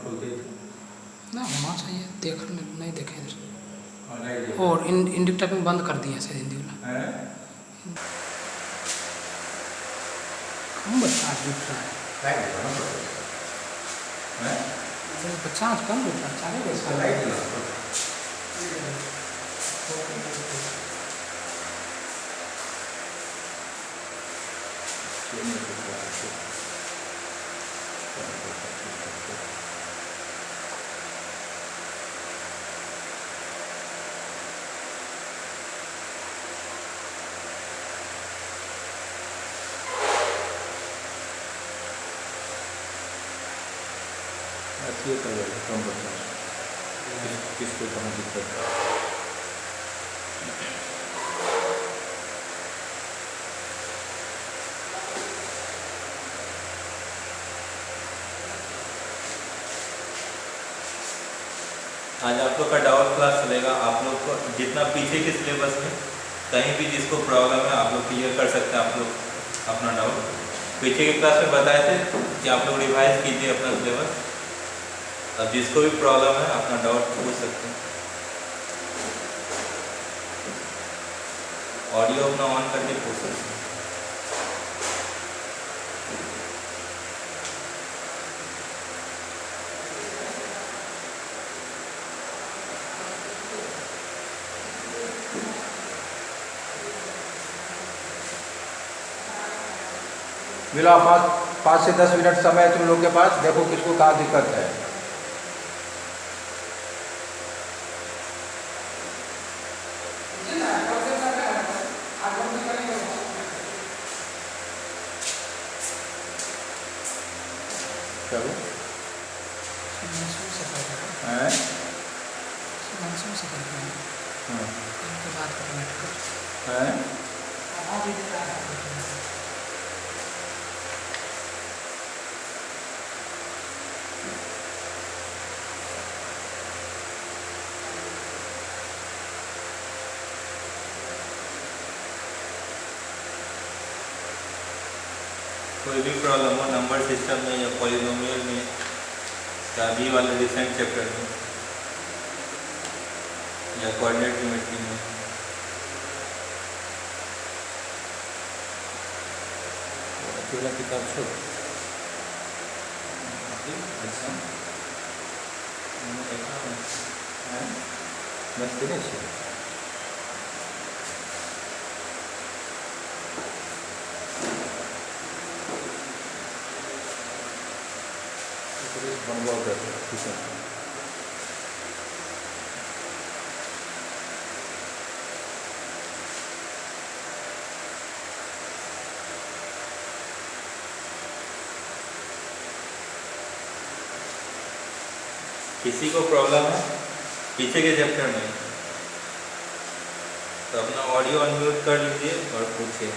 खुलते थे ना होना चाहिए, देखने नहीं देखे और नहीं देखा और इंडिक टाइपिंग बंद कर दिया शायद हिंदी वाला। है। कम बच्चा आज उठ रहा है, लाइट जलाना पड़ता है बच्चा आज कम उठ रहा है, 4 बजे इसका लाइट जलाना पड़ता है। अच्छी कर कम बच्चा किसको कहाँ दिक्कत है। आज आप लोग का डाउट क्लास चलेगा। आप लोग को जितना पीछे के सिलेबस में कहीं भी जिसको प्रॉब्लम है आप लोग क्लियर कर सकते हैं। आप लोग अपना डाउट पीछे के क्लास में बताए थे कि आप लोग रिवाइज कीजिए अपना सिलेबस। अब जिसको भी प्रॉब्लम है अपना डाउट पूछ सकते हैं। ऑडियो अपना ऑन करके पूछ सकते हैं। मिला 5 से 10 मिनट समय तुम लोग के पास, देखो किसको कहाँ दिक्कत है। चलो मंसूर से कर रहा है, हैं मंसूर से कर रहा है, इनके बाद कमेंट कर हैं आवाज ही दे रहा है। कोई भी प्रॉब्लम हो नंबर सिस्टम में या पॉलिनोमियल में या अभी वाले रिसेंट चैप्टर में या कोऑर्डिनेट ज्योमेट्री में अकेला किताब छो अच्छा मैंने देखा है मस्त नहीं छे बनवाओ करते ठीक है। किसी को प्रॉब्लम है पीछे के चैप्टर में तो अपना ऑडियो अनम्यूट कर लीजिए और पूछिए।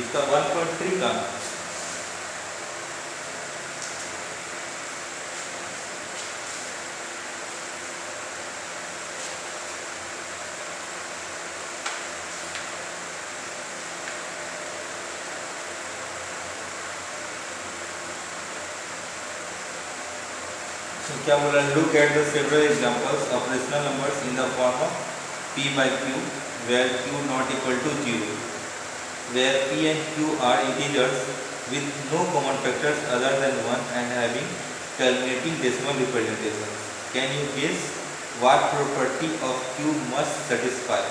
इसका 1.3 का क्या बोला look at the several examples of rational numbers in the form of p by q where q not equal to 0 where p and q are integers with no common factors other than 1 and having terminating decimal representations. Can you guess what property of q must satisfy?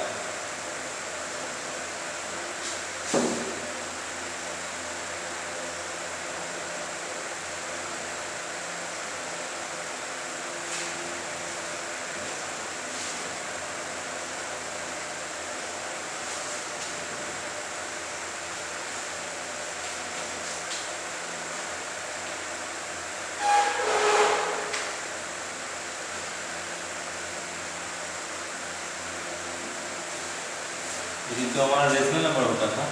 इसी तो हमारा rational number होता था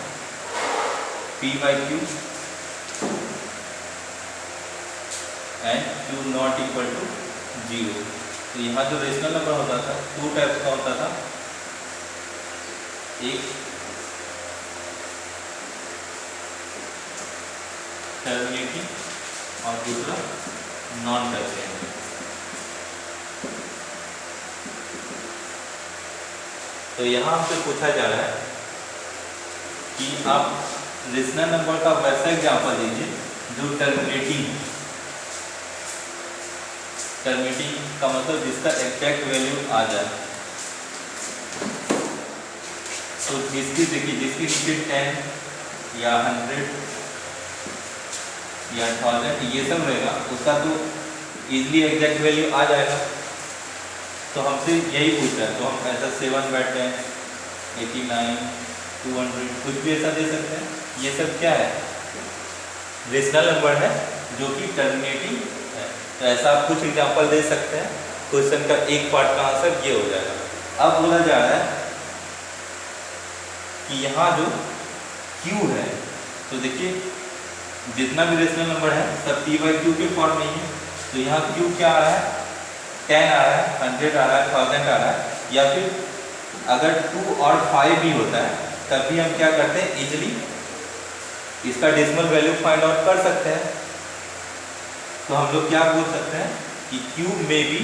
p by q and q not equal to 0। तो यहाँ जो rational number होता था 2 टाइप्स का होता था, एक टर्मिनेटिंग और दूसरा नॉन टर्मिनेटिंग। तो यहाँ हमसे पूछा जा रहा है कि आप रेशनल नंबर का वैसा एग्जांपल दीजिए जो टर्मिनेटिंग का मतलब जिसका एग्जैक्ट वैल्यू आ जाए। तो जिसकी देखिए जिसकी नीचे 10 या 100 या 1000 ये सब रहेगा उसका तो इजीली एग्जैक्ट वैल्यू आ जाएगा। तो हमसे यही पूछा है, तो हम ऐसा 7 बाय 10, 89, 200 कुछ भी ऐसा दे सकते हैं। ये सब क्या है, रेशनल नंबर है जो कि टर्मिनेटिंग है। तो ऐसा आप कुछ एग्जांपल दे सकते हैं, क्वेश्चन का एक पार्ट का आंसर ये हो जाएगा। अब बोला जा रहा है कि यहाँ जो Q है, तो देखिए जितना भी रेशनल नंबर है सब P बाई Q के फॉर्म में ही है। तो यहाँ Q क्या आ रहा है, 10 आ रहा है, 100 आ रहा है, 1000 आ रहा है, या फिर अगर 2 और 5 भी होता है तब भी हम क्या करते हैं, इजिली इसका डेसिमल वैल्यू फाइंड आउट कर सकते हैं। तो हम लोग क्या बोल सकते हैं कि Q में भी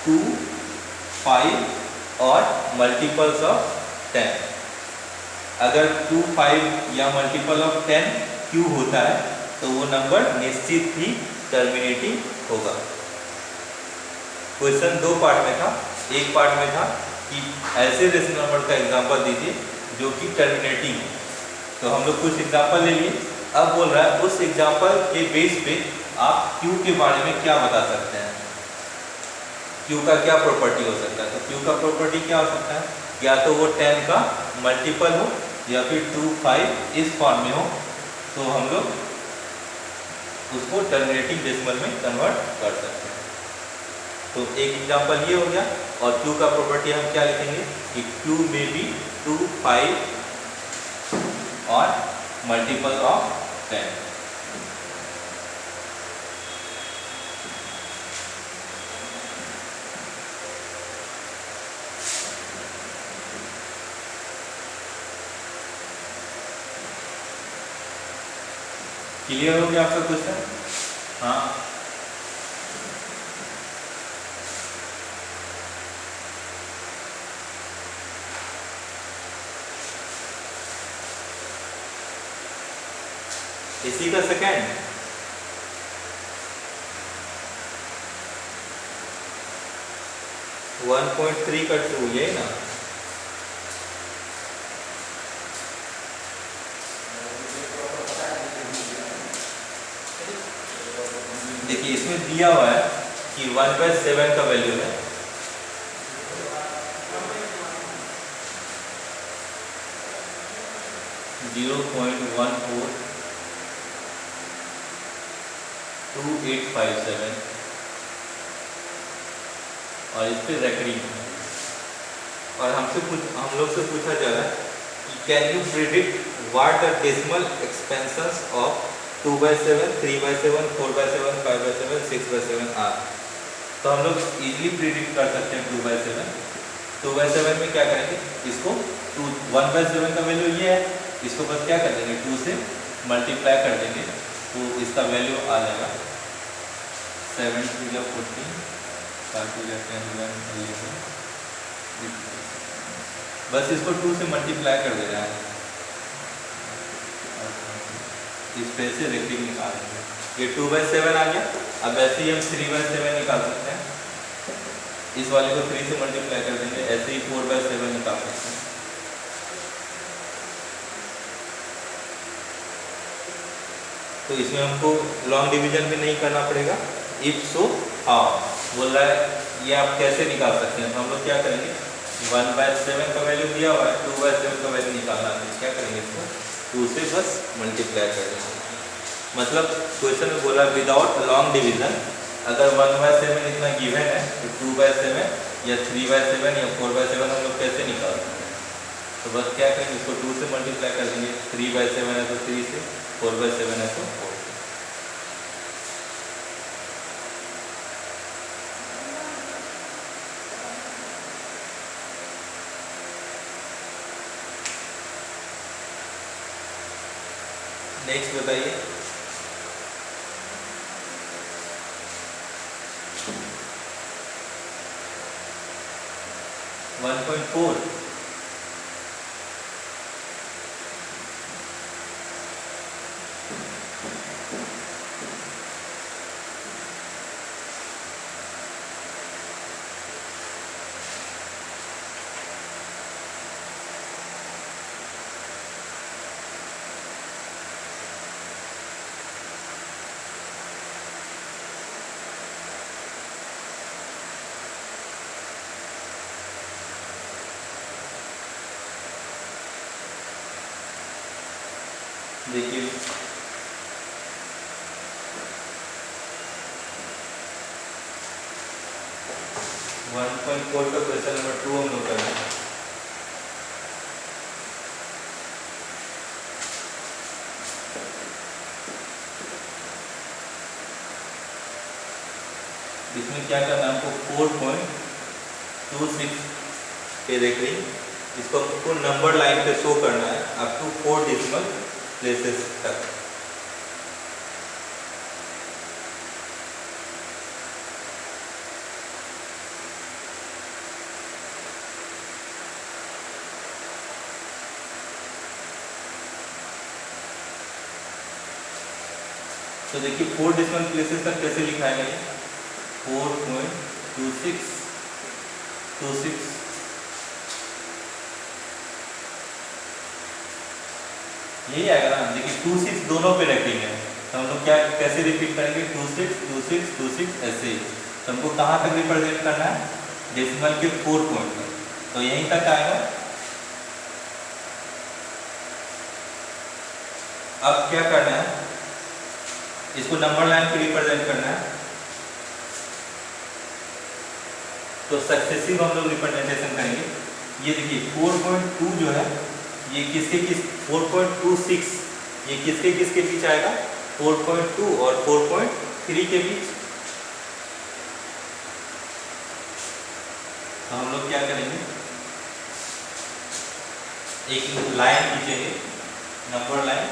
2, 5 और मल्टीपल्स ऑफ 10। अगर 2, 5 या मल्टीपल ऑफ 10 Q होता है तो वो नंबर निश्चित ही टर्मिनेटिंग होगा। क्वेश्चन 2 पार्ट में था। एक पार्ट में था कि ऐसे रेशनल नंबर का एग्जांपल दीजिए जो कि टर्मिनेटिंग है। तो हम लोग कुछ एग्जांपल ले लिए। अब बोल रहा है उस एग्जांपल के बेस पे आप Q के बारे में क्या बता सकते हैं, Q का क्या प्रॉपर्टी हो सकता है। तो Q का प्रॉपर्टी क्या हो सकता है, या तो वो 10 का मल्टीपल हो या फिर 2, 5 इस फॉर्म में हो, तो हम लोग उसको टर्मिनेटिंग डेसिमल में कन्वर्ट कर सकते हैं। तो एक एग्जांपल ये हो गया। और Q का प्रॉपर्टी हम क्या लिखेंगे कि Q में भी 2, 5 और मल्टीपल ऑफ 10। क्लियर हो गया आपका क्वेश्चन? हाँ, इसी का सेकेंड 1.3 का 2 यही ना। देखिए इसमें दिया हुआ है कि 1/7 का वैल्यू है, (0.142857) और इस पे रेकरिंग है। और हम लोग से पूछा जा रहा है कि can you predict what the decimal expansions of 2/7, 3/7, 4/7, 5/7, 6/7 are. तो हम लोग इजीली प्रिडिक्ट कर सकते हैं 2/7। 2/7 में क्या करेंगे, इसको 1/7 का वैल्यू ये है, इसको बस क्या कर देंगे 2 से मल्टीप्लाई कर देंगे तो इसका वैल्यू आ जाएगा 7 2 या 14, 5 2 या 10, 11, 11। बस इसको 2 से मल्टीप्लाई कर दे रहा है, इस पे से रेकरिंग निकाल देंगे। ये 2/7 आ गया। अब ऐसे ही हम 3/7 निकाल सकते हैं, इस वाले को 3 से मल्टीप्लाई कर देंगे, ऐसे ही 4/7 निकाल सकते हैं। तो इसमें हमको लॉन्ग डिवीजन भी नहीं करना पड़ेगा। इफ सो हाँ बोल रहा है ये आप कैसे निकाल सकते हैं। तो हम लोग क्या करेंगे, 1/7 का वैल्यू दिया हुआ है, 2/7 का वैल्यू निकालना है, क्या करेंगे इसको 2 से बस मल्टीप्लाई कर देंगे। मतलब क्वेश्चन में बोला विदाउट लॉन्ग डिवीजन, अगर 1/7 इतना गिवन है तो 2/7 या 3/7 या 4/7 हम लोग कैसे निकाल सकते हैं। तो बस क्या करेंगे, इसको 2 से मल्टीप्लाई कर देंगे। 3/7 है तो 3 से, 4/7 है तो 4 से। नेक्स्ट बताइए। 1.4 देखिए 1.4 का क्वेश्चन नंबर 2 हम लोग करें। इसमें क्या करना है हमको, 4.26 पे देख रही, इसको हमको नंबर लाइन पे शो करना है अप टू 4 डेसिमल प्लेसेस तक। तो देखिए 4 डेसिमल प्लेसेस तक कैसे लिखाएगा ये, 4.26 यही आएगा ना। देखिए 26 दोनों पे रखेंगे तो हम लोग क्या कैसे रिपीट करेंगे, 26 26 26 ऐसे ही। तो हमको कहाँ तक रिप्रेजेंट करना है, डेसिमल के 4 पॉइंट तक, तो यहीं तक आएगा। अब क्या करना है, इसको नंबर लाइन पे रिप्रेजेंट करना है। तो सक्सेसिव हम लोग रिप्रेजेंटेशन करेंगे। ये देखिए 4.2 जो है ये किसके किस, 4.26 ये किसके किसके बीच आएगा, 4.2 और 4.3 के बीच। तो हम लोग क्या करेंगे, एक लाइन खींचेंगे, नंबर लाइन,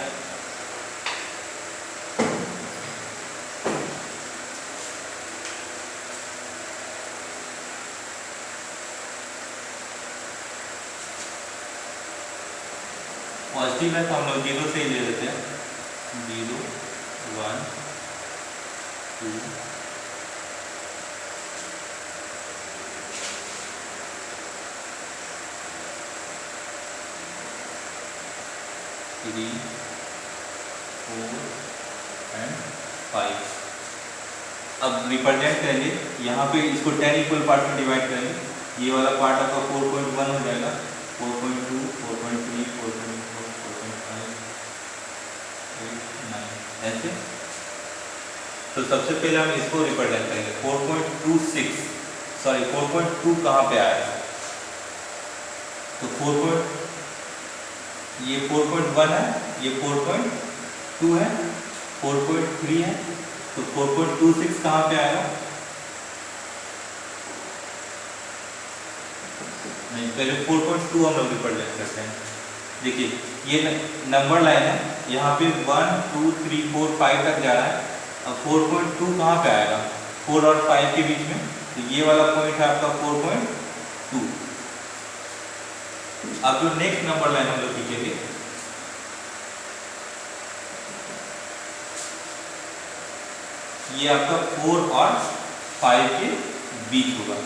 पॉजिटिव है तो हम लोग 0 से ही ले लेते हैं, 0 1 2 3 4 एंड 5। अब रिप्रेजेंट करेंगे, यहाँ पे इसको 10 इक्वल पार्ट में डिवाइड करेंगे। ये वाला पार्ट आपका 4.1 हो जाएगा, 4.2 4.3 4.4 4.5 8 9 ऐसे। तो सबसे पहले हम इसको रिप्रेजेंट करेंगे 4.26, सॉरी 4.2 कहाँ पे आएगा, तो ये 4.1 है, ये 4.2 है, 4.3 है, तो 4.26 कहाँ पे आएगा, नहीं पहले 4.2 हम लोग रिप्रेजेंट करते हैं। देखिए ये नंबर लाइन है, यहाँ पे 1 2 3 4 5 तक जा रहा है। अब 4.2 कहाँ पे आएगा, 4 और 5 के बीच में, तो ये वाला पॉइंट है आपका 4.2। अब जो नेक्स्ट नंबर लाइन हम लोग खींचेंगे, ये आपका 4 और 5 के बीच होगा।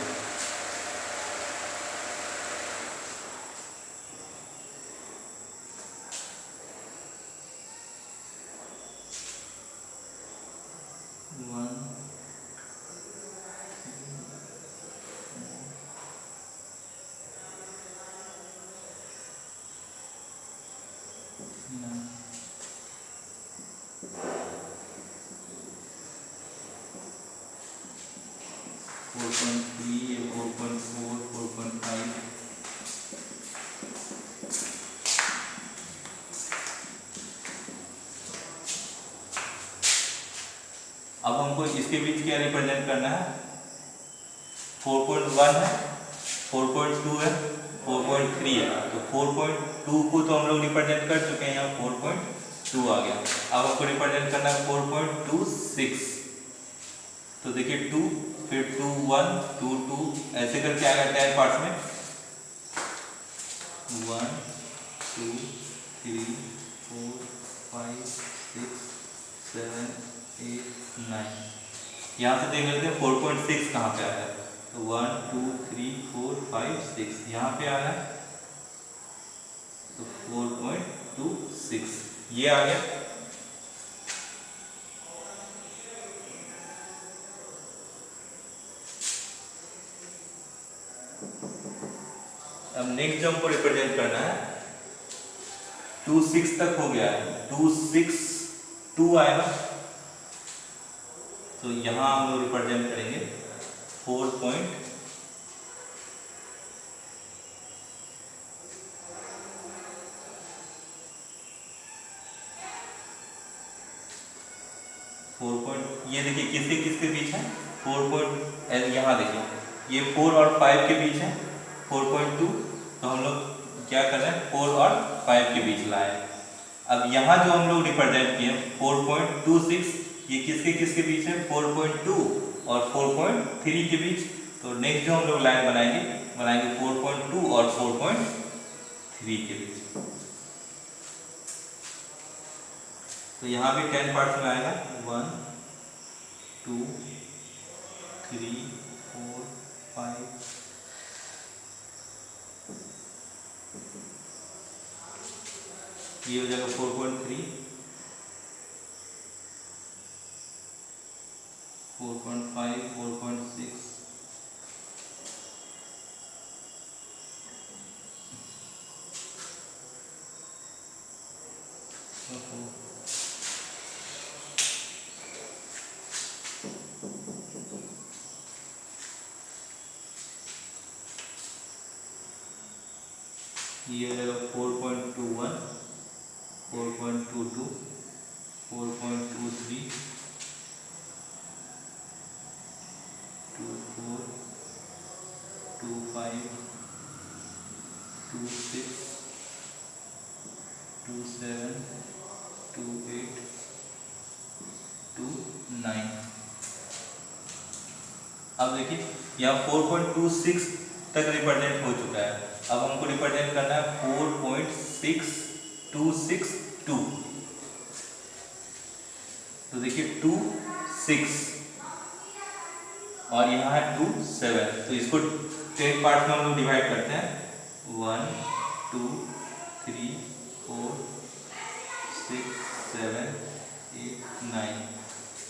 अब हमको इसके बीच क्या रिप्रेजेंट करना है, 4.1 है, 4.2 है, 4.3 है। तो 4.2 को तो हम लोग रिप्रेजेंट कर चुके हैं, यहाँ 4.2 आ गया। अब हमको रिप्रेजेंट करना है 4.26। तो देखिए 2, फिर 2 1 2 2 ऐसे करके आएगा 10 पार्ट्स में, 1 2 3 4 5 6 7 8 9। यहाँ से देख लेते हैं 4.6 कहाँ पे आया है। तो 1 2 3 4 5 6 यहाँ पे आया है, तो 4.26 ये आ गया। अब नेक्स्ट जो हमको रिप्रेजेंट करना है, 2 6 तक हो गया है, 2 6 2 आएगा। तो यहाँ हम लोग रिप्रेजेंट करेंगे 4.4 ये देखिए किसके किसके बीच है, 4. यहाँ देखिए ये 4 और 5 के बीच है 4.2। तो हम लोग क्या कर रहे हैं, 4 और 5 के बीच लाए। अब यहाँ जो हम लोग रिप्रेजेंट किए 4.26, ये किसके किसके बीच है, 4.2 और 4.3 के बीच। तो नेक्स्ट जो हम लोग लाइन बनाएंगे 4.2 और 4.3 के बीच। तो यहाँ भी 10 पार्ट्स में आएगा, 1 2 3 4 5 ये हो जाएगा 4.3 4.5 4.6 ये हो जाएगा 4.21 4.22 4.23 24 25 26 27 28 29। अब देखिए यहाँ 4.26 तक रिप्रेजेंट हो चुका है। अब हमको रिप्रेजेंट करना है 4.6262। तो देखिए 2 6 और यहाँ है 2 7। तो इसको 10 पार्ट में हम लोग डिवाइड करते हैं, 1 2 3 4 6 7 8 9।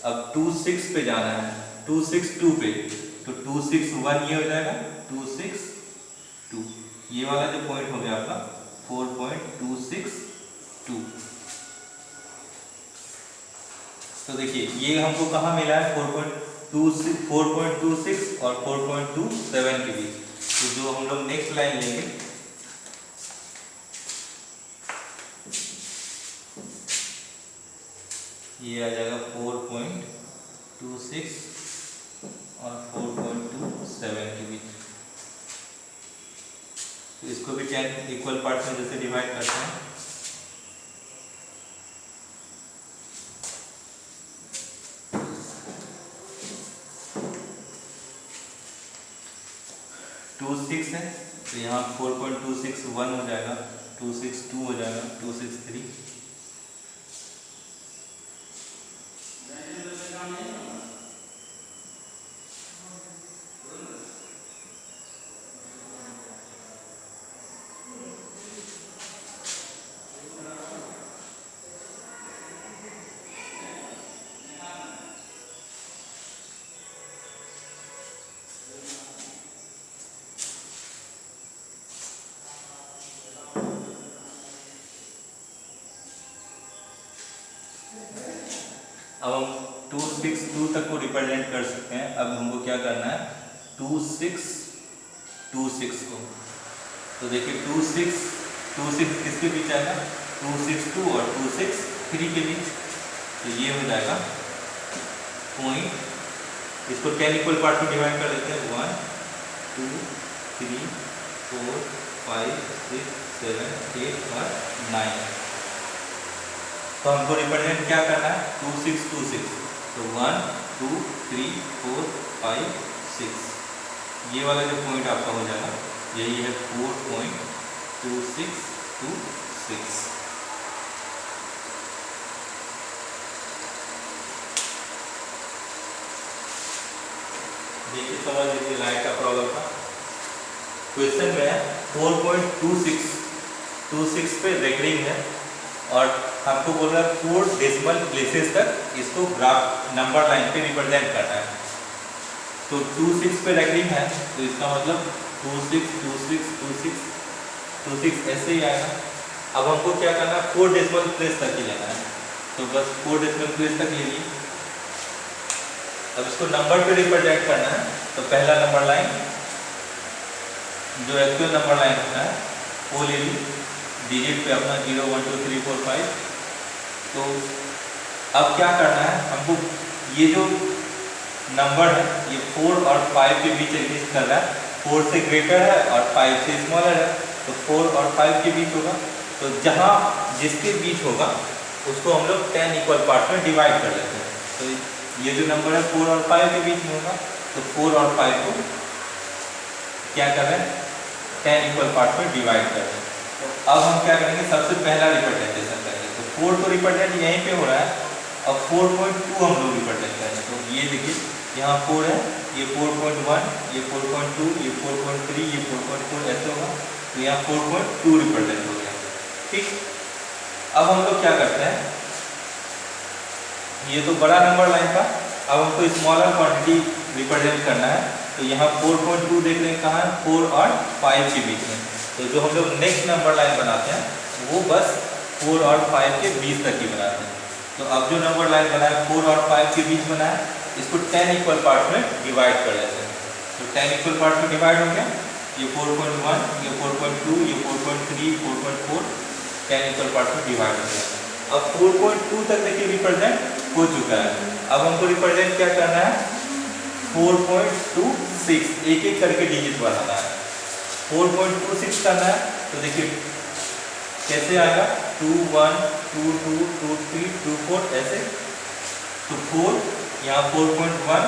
अब 2 6 पे जाना है, 2 6 2 पे। तो 2 6 1 ये हो जाएगा, 2 6 2 ये वाला जो पॉइंट हो गया आपका 4.262। तो देखिए ये हमको कहाँ मिला है, 4.26 और 4.27 के बीच। तो जो हम लोग नेक्स्ट लाइन लेंगे, ये आ जाएगा 4.26 और 4.27 के बीच। तो इसको भी 10 इक्वल पार्ट्स में जैसे डिवाइड करते हैं, टू 6 है तो यहाँ 4.261 हो जाएगा, 262 हो जाएगा, 263। अब हम 262 तक को रिप्रेजेंट कर सकते हैं। अब हमको क्या करना है, 2626 को। तो देखिए 2626 किसके बीच आएगा, 262 और 263 के बीच। तो ये हो जाएगा पॉइंट, इसको 10 इक्वल पार्ट में डिवाइड कर देते हैं, 1 2 3 4 5 6 7 8 और 9। तो हमको रिप्रेजेंट क्या करना है, 2 6 2 6, तो 1 2 3 4 5 6, ये वाला जो पॉइंट आपका हो जाएगा यही है 4.2626। देखिए समझ लीजिए लाइट का प्रॉब्लम था। क्वेश्चन में 4.2626 पे रेकरिंग है और हमको बोल रहा है 4 डेसिमल प्लेसेस तक इसको ग्राफ नंबर लाइन पे रिप्रेजेंट करना है। तो 26 पे रेकरिंग है तो इसका मतलब 26 26 26 26 ऐसे ही आएगा। अब हमको क्या करना है, 4 डेसिमल प्लेस तक ही लेना है, तो बस 4 डेसिमल प्लेस तक ले लिए। अब इसको नंबर पे रिप्रेजेंट करना है, तो पहला नंबर लाइन जो एक्चुअल नंबर लाइन होता है वो ले ली, डिजिट पे अपना 0 1 2 3 4 5। तो अब क्या करना है हमको, ये जो नंबर है ये 4 और 5 के बीच एग्जिस्ट कर रहा है, 4 से ग्रेटर है और 5 से स्मॉलर है, तो 4 और 5 के बीच होगा। तो जहाँ जिसके बीच होगा उसको हम लोग 10 इक्वल पार्ट में डिवाइड कर लेते हैं। तो ये जो नंबर है 4 और 5 के बीच में होगा, तो 4 और 5 को क्या कर रहे हैं, 10 इक्वल पार्ट में डिवाइड कर रहे हैं। तो अब हम क्या करेंगे, सबसे पहला रिप्रेजेंटेशन करेंगे। तो 4 को रिप्रेजेंट यहीं पे हो रहा है, अब 4.2 हम लोग रिप्रेजेंट करेंगे। तो ये देखिए यहाँ 4 है, ये 4.1, ये 4.2, ये 4.3, ये 4.4 ऐसे होगा, तो यहाँ 4.2 रिप्रेजेंट हो गया। ठीक, अब हम लोग क्या करते हैं, ये तो बड़ा नंबर लाइन था, अब हमको स्मॉलर क्वांटिटी रिप्रेजेंट करना है। तो यहाँ 4.2 देख रहे हैं कहाँ है, 4 और 5 के बीच में। तो जो हम लोग नेक्स्ट नंबर लाइन बनाते हैं वो बस 4 और 5 के बीच तक ही बनाते हैं। तो अब जो नंबर लाइन बना है 4 और 5 के बीच बना है, इसको 10 इक्वल पार्ट में डिवाइड कर लेते हैं। तो 10 इक्वल पार्ट में डिवाइड हो गया, ये 4.1, ये 4.2, ये 4.3, 4.4, 10 इक्वल पार्ट में डिवाइड हो गया। अब 4.2 तक देखिए रिप्रेजेंट हो चुका है। अब हमको रिप्रेजेंट क्या करना है, 4.26, एक एक करके डिजिट बढ़ाना है। 4.26 करना है, तो देखिए कैसे आएगा, 2 1 2 2 2 3 2 4 ऐसे। तो 4 यहाँ 4.1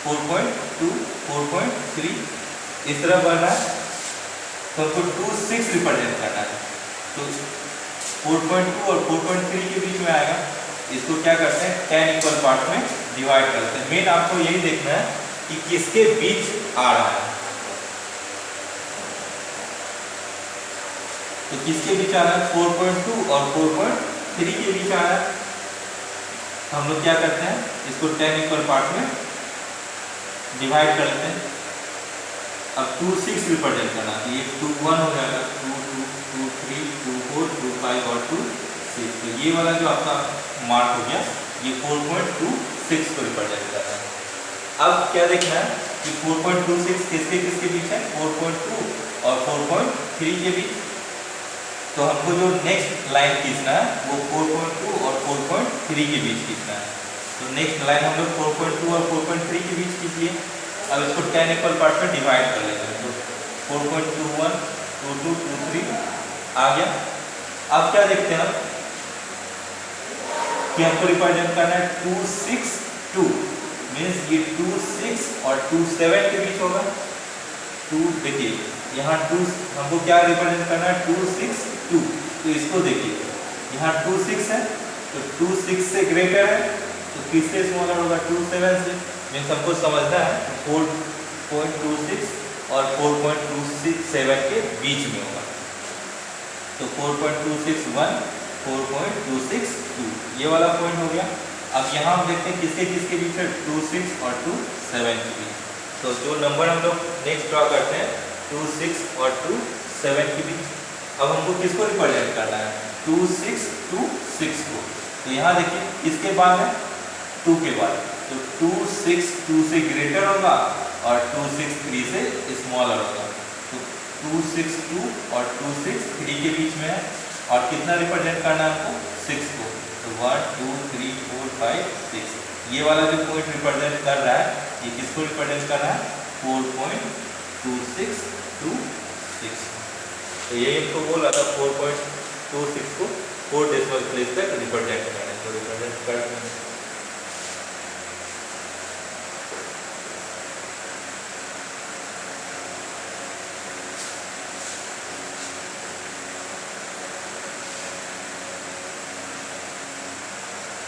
4.2 4.3 इस तरह बढ़ना है। तो हमको 26 रिप्रेजेंट करना है, तो 4.2 और 4.3 के बीच में आएगा। इसको क्या करते हैं, 10 इक्वल पार्ट में डिवाइड करते हैं। मेन आपको यही देखना है कि किसके बीच आ रहा है। तो किसके बीच आ रहा है, 4.2 और 4.3 के बीच आ रहा है। हम लोग क्या करते हैं, इसको 10 इक्वल पार्ट में डिवाइड कर लेते हैं। अब 26 रिप्रेजेंट करना है, ये 2 1 हो जाएगा, 2 2 2 3 2 4 2 5 और 2 6। तो ये वाला जो आपका मार्क हो गया ये 4.26 को रिप्रेजेंट कर रहा है। अब क्या देखना है कि 4.26 किसके किसके बीच है, 4.2 और 4.3 के बीच। तो हमको जो नेक्स्ट लाइन खींचना है वो 4.2 और 4.3 के बीच खींचना है। तो नेक्स्ट लाइन हम लोग 4.2 और 4.3 के बीच खींच लिए। अब इसको 10 इक्वल पार्ट में डिवाइड कर लेते हैं। तो 4.21 22 23 आ गया। अब क्या देखते हैं कि हमको रिप्रेजेंट करना है 262, मीन्स ये 26 और 27 के बीच होगा। 2 देखिए यहाँ 2 हमको क्या रिप्रेजेंट करना है, 262। तो इसको देखिए यहाँ 26 है, तो 26 से ग्रेटर है, तो किससे स्मॉलर होगा, 27 से। मीन्स हमको समझना है 4.26 और 4.27 के बीच में होगा। तो 4.261 4.262 ये वाला पॉइंट हो गया। अब यहाँ हम देखते हैं किसके किसके बीच है, 26 और 27 के बीच। तो जो नंबर हम लोग नेक्स्ट ड्रॉ करते हैं 26 और 27 के बीच। अब हमको किसको रिप्रेजेंट करना है, 2626 को। तो यहाँ देखिए इसके बाद है 2 के बाद, तो 262 से ग्रेटर होगा और 263 से स्मॉलर होगा। तो 262 और 263 के बीच में है, और कितना रिप्रेजेंट करना है हमको, 6 को। तो 1 2 3 4 5 6। ये वाला जो पॉइंट रिप्रेजेंट कर रहा है, ये किसको रिप्रेजेंट कर रहा है? 4.2626। तो ये इनको बोल रहा था 4.26 को 4 डेसिमल प्लेस तक रिप्रेजेंट करना है, तो रिप्रेजेंट कर देंगे।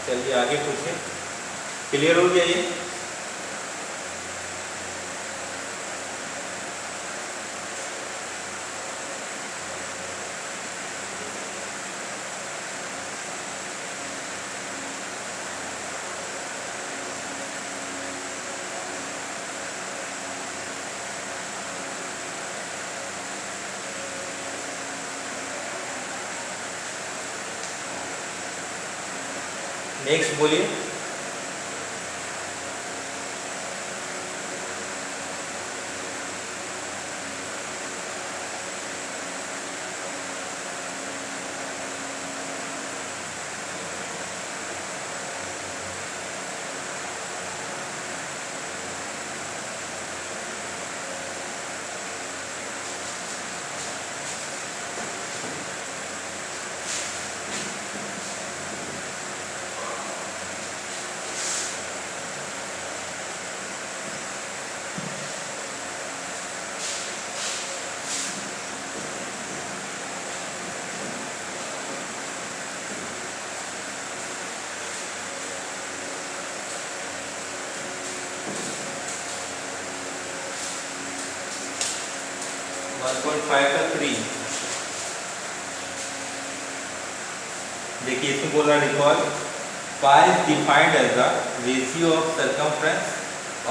चलिए आगे पूछिए। क्लियर हो गया ये? नेक्स्ट बोलिए। देखिए इसमें बोल रहा है recall pi is defined as the ratio of circumference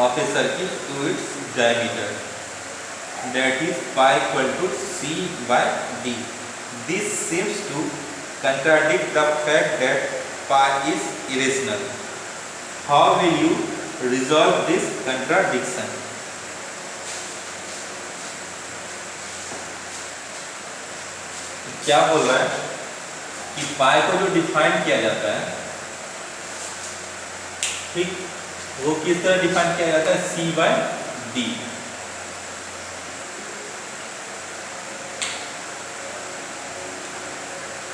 of a circle to its diameter, that is pi equal to c by d. This seems to contradict the fact that pi is irrational. How will you resolve this contradiction? क्या बोल रहा है कि पाई को जो define किया जाता है, ठीक, वो किस तरह डिफाइन किया जाता है? c by d.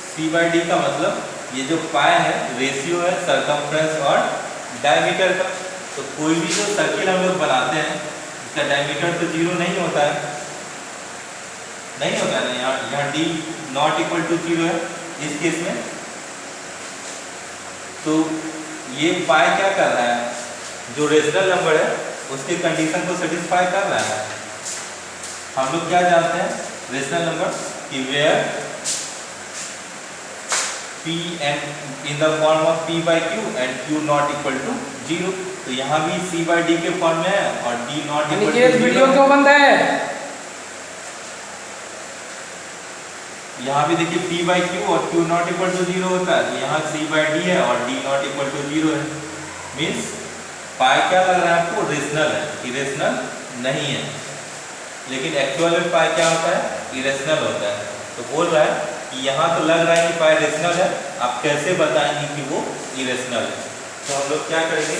c by d का मतलब ये जो पाई है रेशियो है सर्कमफ्रेंस और डायमीटर का। तो कोई भी जो सर्किल हम लोग बनाते हैं इसका डायमीटर तो 0 नहीं होता है, नहीं होता है ना। यहाँ d नॉट इक्वल टू 0 है इस केस में। तो ये पाई क्या कर रहा है? जो रेशनल नंबर है उसके कंडीशन को सेटिस्फाई कर रहा है। हम लोग क्या जानते हैं रेशनल नंबर कि where p and in the form of p by q and q not equal to 0। तो यहाँ भी c by d के फॉर्म में है और d not equal to 0। Video क्यों बंद है? यहाँ भी देखिए p by q और q not equal to 0 होता है, तो यहाँ c by d है और d not equal to 0 है। मीन्स पाई क्या लग रहा है आपको? रेशनल है, इरेशनल नहीं है। लेकिन एक्चुअल में पाई क्या होता है? इरेशनल होता है। तो बोल रहा है कि यहाँ तो लग रहा है कि पाई रेशनल है, आप कैसे बताएंगे कि वो इरेशनल है? तो हम लोग क्या करेंगे,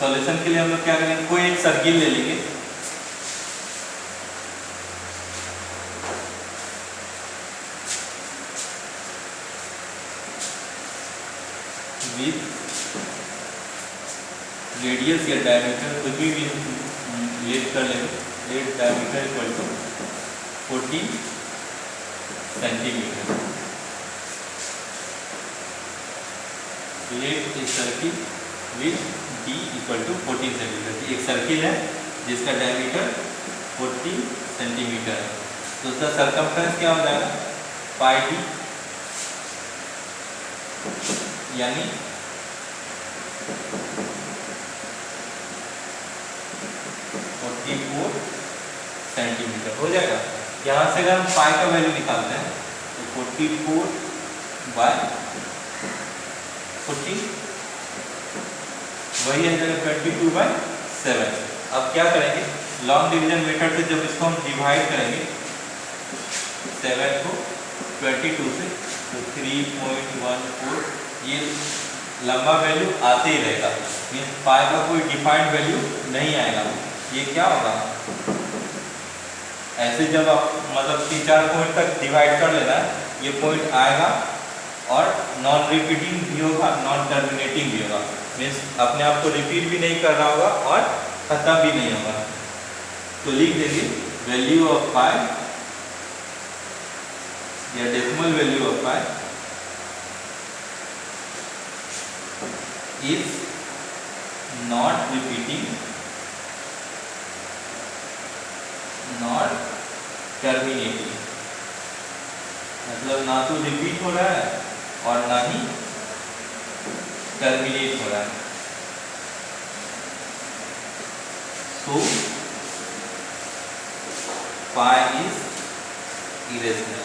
सॉल्यूशन के लिए हम लोग क्या करेंगे, कोई एक सर्किल ले लेंगे। विथ रेडियस या डायमीटर कुछ भी लेट कर लेंगे। Let diameter equal to 14 centimetre. Let a circle with d equal to 14 centimetre. एक सर्किल है जिसका डायमीटर 14 सेंटीमीटर है, तो उसका सर्कमफ्रेंस क्या हो जाएगा? पाई d, यानी 44 सेंटीमीटर हो जाएगा। यहाँ से अगर हम पाई का वैल्यू निकालते हैं तो 44 बाय 40, वही है जगह 22/7। अब क्या करेंगे, लॉन्ग डिवीजन मेथड से जब इसको हम डिवाइड करेंगे 7 को 22 से, तो 3.14, ये लंबा वैल्यू आते ही रहेगा, मीन्स पाई का कोई डिफाइंड वैल्यू नहीं आएगा। ये क्या होगा, ऐसे जब आप मतलब 3-4 पॉइंट तक डिवाइड कर लेना है, ये पॉइंट आएगा और नॉन रिपीटिंग भी होगा, नॉन टर्मिनेटिंग भी होगा, मीन्स अपने आप को रिपीट भी नहीं कर रहा होगा और खत्म भी नहीं होगा। तो लिख देंगे वैल्यू ऑफ पाई या decimal value of pi is not repeating, not terminating, मतलब ना तो रिपीट हो रहा है और ना ही टर्मिनेट हो रहा है। सो पाई इज इरेशनल।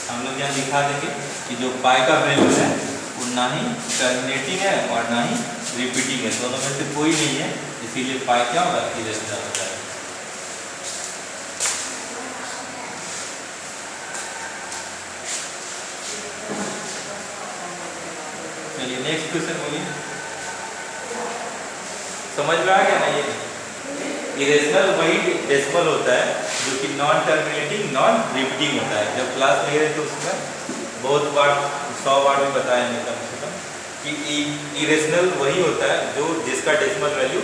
हम लोग यहाँ दिखा देंगे कि जो पाई का वैल्यू है वो ना ही टर्मिनेटिंग है और ना ही रिपीटिंग है, दोनों में से कोई नहीं है, इसीलिए पाई क्या होगा, इरेशनल होता है। चलिए नेक्स्ट क्वेश्चन बोलिए, समझ में आ गया ना। ये इरेशनल वही डेसिमल होता है जो कि नॉन टर्मिनेटिंग, नॉन रिपीटिंग होता है। जब क्लास ले रहे थे उसमें बहुत बार 100 बार भी बताएंगे कम से कम कि इरेशनल वही होता है जो जिसका डेसिमल वैल्यू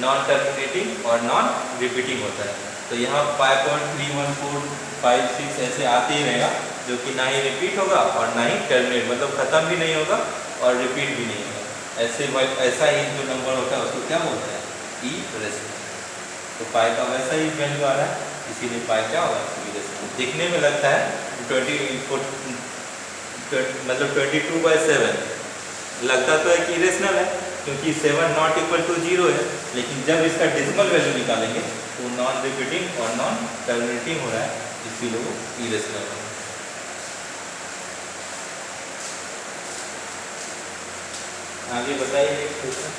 नॉन टर्मिनेटिंग और नॉन रिपीटिंग होता है। तो यहाँ 5.31456 ऐसे आते ही रहेगा, जो कि ना ही रिपीट होगा और ना ही टर्मिनेट, मतलब ख़त्म भी नहीं होगा और रिपीट भी नहीं होगा। ऐसा ही जो नंबर होता है उसको क्या बोलते हैं, इरेशनल। तो पाई का वैसा ही वैल्यू आ रहा है, इसीलिए पाई क्या होगा, इरेशनल। दिखने में लगता है 22/7 लगता तो है कि इरेशनल है, क्योंकि 7 नॉट इक्वल टू 0 है, लेकिन जब इसका डेसिमल वैल्यू निकालेंगे तो नॉन रिपीटिंग और नॉन टर्मिनेटिंग हो रहा है, इसीलिए वो इरेशनल है। आगे बताइए क्वेश्चन।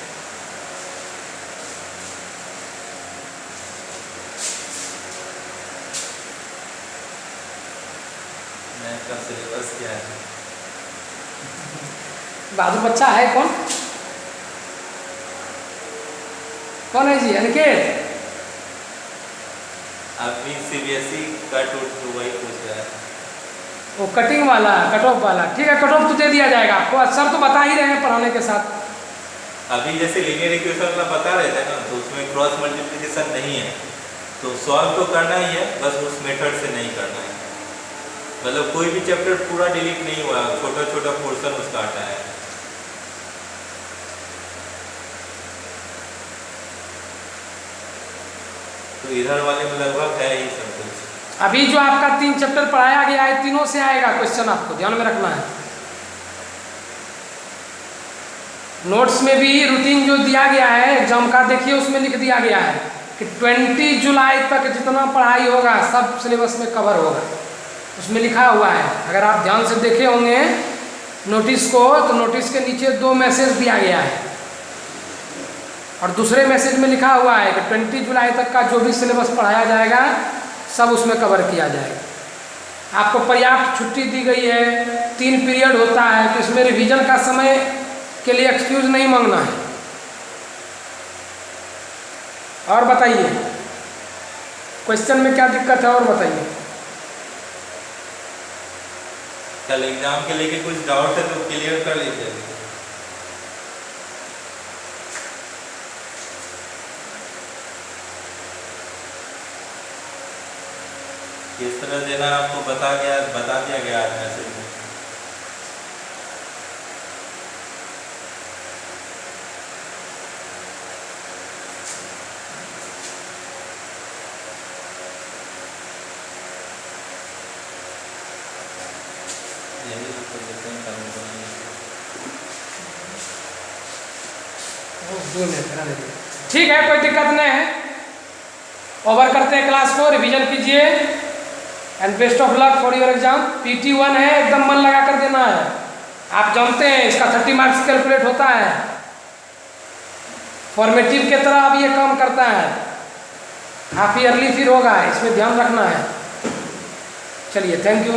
मैथ का सिलेबस क्या है? बाजू बच्चा है कौन है जी, अनिकेत? अभी CBSE का तो वही पूछ रहा है, वो कटिंग वाला, कट ऑफ वाला। ठीक है, कट ऑफ तो दे दिया जाएगा आपको, सर तो बता ही रहे हैं पढ़ाने के साथ। अभी जैसे लीनियर इक्वेशन का बता रहे थे ना, तो उसमें क्रॉस मल्टीप्लिकेशन नहीं है, तो सॉल्व तो करना ही है, बस उस मेथड से नहीं करना है। मतलब कोई भी चैप्टर पूरा डिलीट नहीं हुआ, छोटा छोटा पोर्शन उसका हटा है। तो इधर वाले में लगभग है ही सब कुछ। अभी जो आपका 3 चैप्टर पढ़ाया गया है, तीनों से आएगा क्वेश्चन, आपको ध्यान में रखना है। नोट्स में भी रूटीन जो दिया गया है एग्जाम का, देखिए उसमें लिख दिया गया है कि 20 जुलाई तक जितना पढ़ाई होगा सब सिलेबस में कवर होगा, उसमें लिखा हुआ है। अगर आप ध्यान से देखे होंगे नोटिस को, तो नोटिस के नीचे 2 मैसेज दिया गया है, और दूसरे मैसेज में लिखा हुआ है कि 20 जुलाई तक का जो भी सिलेबस पढ़ाया जाएगा सब उसमें कवर किया जाएगा। आपको पर्याप्त छुट्टी दी गई है, 3 पीरियड होता है, तो इसमें रिवीजन का समय के लिए एक्सक्यूज नहीं मांगना है। और बताइए क्वेश्चन में क्या दिक्कत है, और बताइए। कल एग्जाम के लेके कुछ डाउट है तो क्लियर कर लीजिए। किस तरह देना आपको बता दिया गया आज मैसेज में। ठीक है, कोई दिक्कत नहीं है। ओवर करते हैं क्लास को, रिवीजन कीजिए। And best of luck for your exam. PT1 है, एकदम मन लगा कर देना है। आप जानते हैं इसका 30 मार्क्स कैलकुलेट होता है, फॉर्मेटिव के तरह अब ये काम करता है। हाफ ईयरली फिर होगा, इसमें ध्यान रखना है। चलिए, थैंक यू।